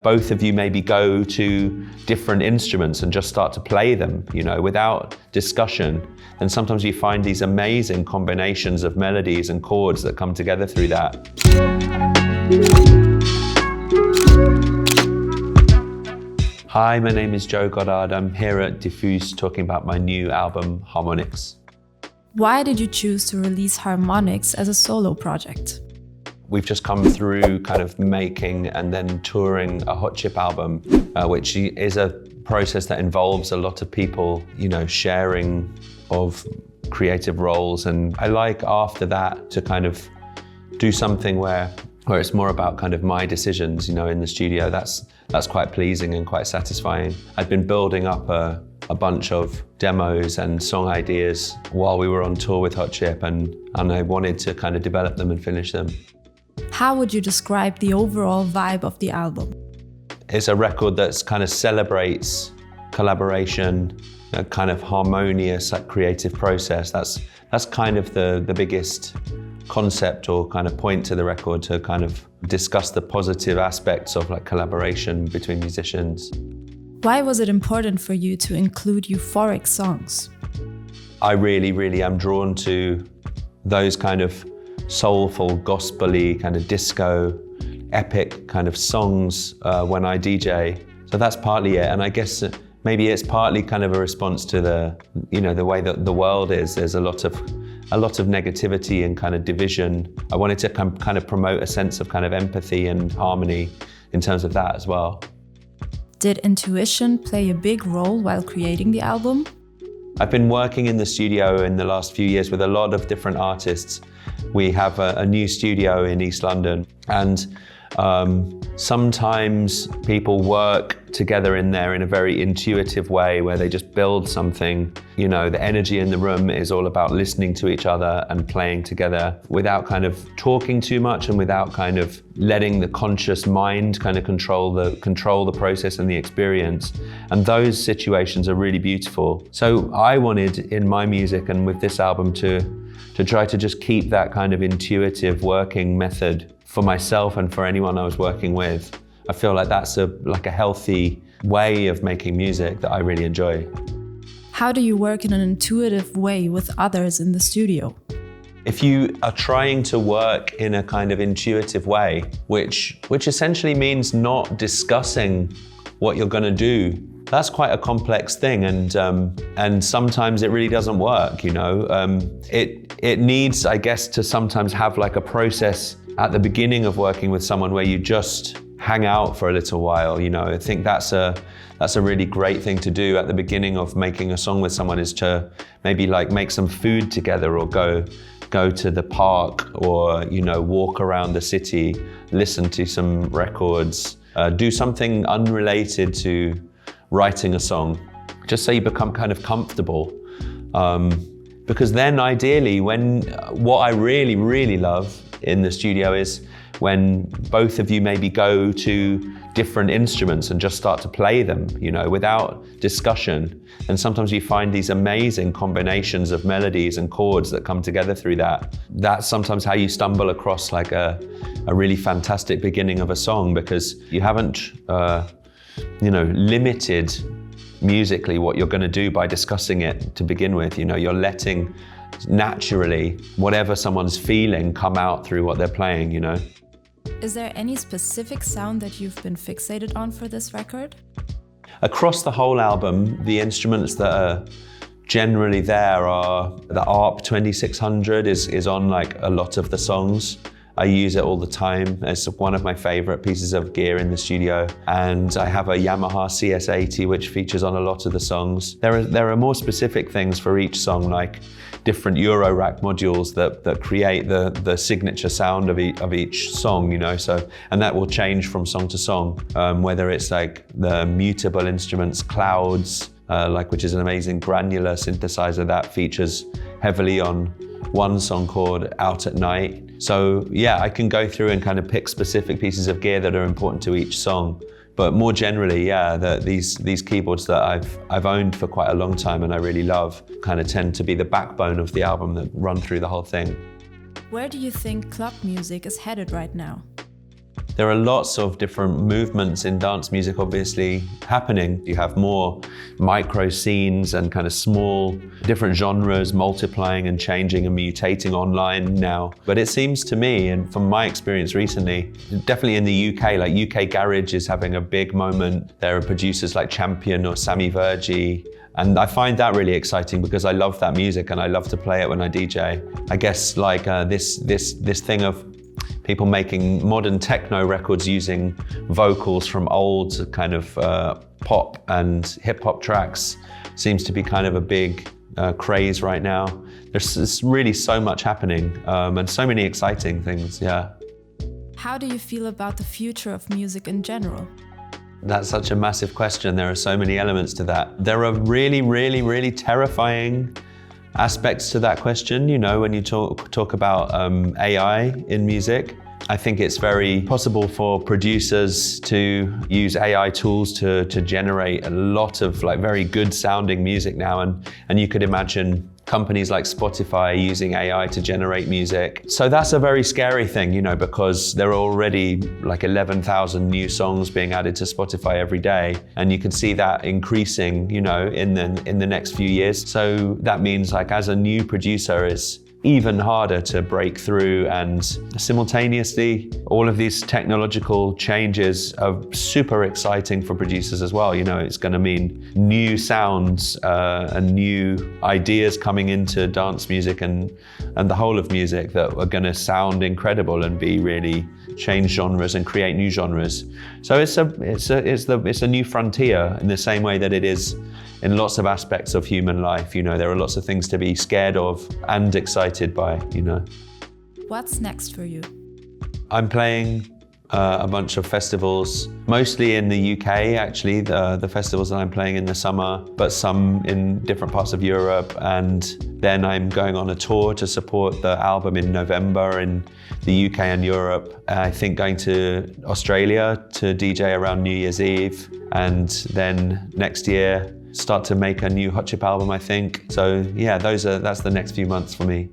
Both of you maybe go to different instruments and just start to play them, without discussion. And sometimes you find these amazing combinations of melodies and chords that come together through that. Hi, my name is Goddard. I'm here at DIFFUS talking about my new album, Harmonics. Why did you choose to release Harmonics as a solo project? We've just come through kind of making and then touring a hot chip album, which is a process that involves a lot of people, sharing of creative roles. And I like after that to kind of do something where it's more about kind of my decisions, in the studio. That's quite pleasing and quite satisfying. I'd been building up a bunch of demos and song ideas while we were on tour with Hot Chip, and I wanted to kind of develop them and finish them. How would you describe the overall vibe of the album? It's a record that kind of celebrates collaboration, a kind of harmonious, creative process. That's kind of the biggest concept or kind of point to the record, to kind of discuss the positive aspects of collaboration between musicians. Why was it important for you to include euphoric songs? I really, really am drawn to those kind of soulful, gospel-y, kind of disco, epic kind of songs when I DJ. So that's partly it. And I guess maybe it's partly kind of a response to the way that the world is. There's a lot of negativity and kind of division. I wanted to kind of promote a sense of kind of empathy and harmony in terms of that as well. Did intuition play a big role while creating the album? I've been working in the studio in the last few years with a lot of different artists. We have a new studio in East London, and sometimes people work together in there in a very intuitive way where they just build something. The energy in the room is all about listening to each other and playing together without kind of talking too much and without kind of letting the conscious mind kind of control the process and the experience. And those situations are really beautiful. So I wanted in my music and with this album to try to just keep that kind of intuitive working method for myself and for anyone I was working with. I feel like that's a healthy way of making music that I really enjoy. How do you work in an intuitive way with others in the studio? If you are trying to work in a kind of intuitive way, which essentially means not discussing what you're going to do, that's quite a complex thing, and sometimes it really doesn't work. It needs, I guess, to sometimes have a process at the beginning of working with someone where you just hang out for a little while. I think that's a really great thing to do at the beginning of making a song with someone, is to maybe make some food together, or go to the park, or walk around the city, listen to some records, do something unrelated to writing a song, just so you become kind of comfortable. Because then ideally, what I really, really love in the studio is when both of you maybe go to different instruments and just start to play them, without discussion. And sometimes you find these amazing combinations of melodies and chords that come together through that. That's sometimes how you stumble across a really fantastic beginning of a song, because you haven't limited musically what you're going to do by discussing it to begin with. You're letting naturally whatever someone's feeling come out through what they're playing. Is there any specific sound that you've been fixated on for this record? Across the whole album, the instruments that are generally there are the ARP 2600 is on a lot of the songs. I use it all the time. It's one of my favorite pieces of gear in the studio. And I have a Yamaha CS80, which features on a lot of the songs. There are more specific things for each song, like different Euro rack modules that create the signature sound of each song, and that will change from song to song, whether it's the mutable instruments, clouds, which is an amazing granular synthesizer that features heavily on one song called Out at Night. So yeah, I can go through and kind of pick specific pieces of gear that are important to each song. But more generally, these keyboards that I've owned for quite a long time and I really love kind of tend to be the backbone of the album that run through the whole thing. Where do you think club music is headed right now? There are lots of different movements in dance music obviously happening. You have more micro scenes and kind of small different genres multiplying and changing and mutating online now. But it seems to me, and from my experience recently, definitely in the UK, like UK Garage is having a big moment. There are producers like Champion or Sammy Verji. And I find that really exciting because I love that music and I love to play it when I DJ. I guess like this thing of people making modern techno records using vocals from old kind of pop and hip hop tracks seems to be kind of a big craze right now. There's really so much happening and so many exciting things, yeah. How do you feel about the future of music in general? That's such a massive question. There are so many elements to that. There are really, really, really terrifying aspects to that question. You know, when you talk about AI in music, I think it's very possible for producers to use AI tools to generate a lot of like very good sounding music now. And you could imagine companies like Spotify using AI to generate music. So that's a very scary thing, you know, because there are already like 11,000 new songs being added to Spotify every day. And you can see that increasing, you know, in the next few years. So that means like as a new producer, it's even harder to break through, and simultaneously all of these technological changes are super exciting for producers as well. You know, it's going to mean new sounds and new ideas coming into dance music and the whole of music that are going to sound incredible and be really change genres and create new genres. So it's a new frontier in the same way that it is in lots of aspects of human life. You know, there are lots of things to be scared of and excited by, you know. What's next for you? I'm playing a bunch of festivals, mostly in the UK actually, the festivals that I'm playing in the summer, but some in different parts of Europe. And then I'm going on a tour to support the album in November in the UK and Europe. I think going to Australia to DJ around New Year's Eve. And then next year, start to make a new Hot Chip album, I think. So yeah, that's the next few months for me.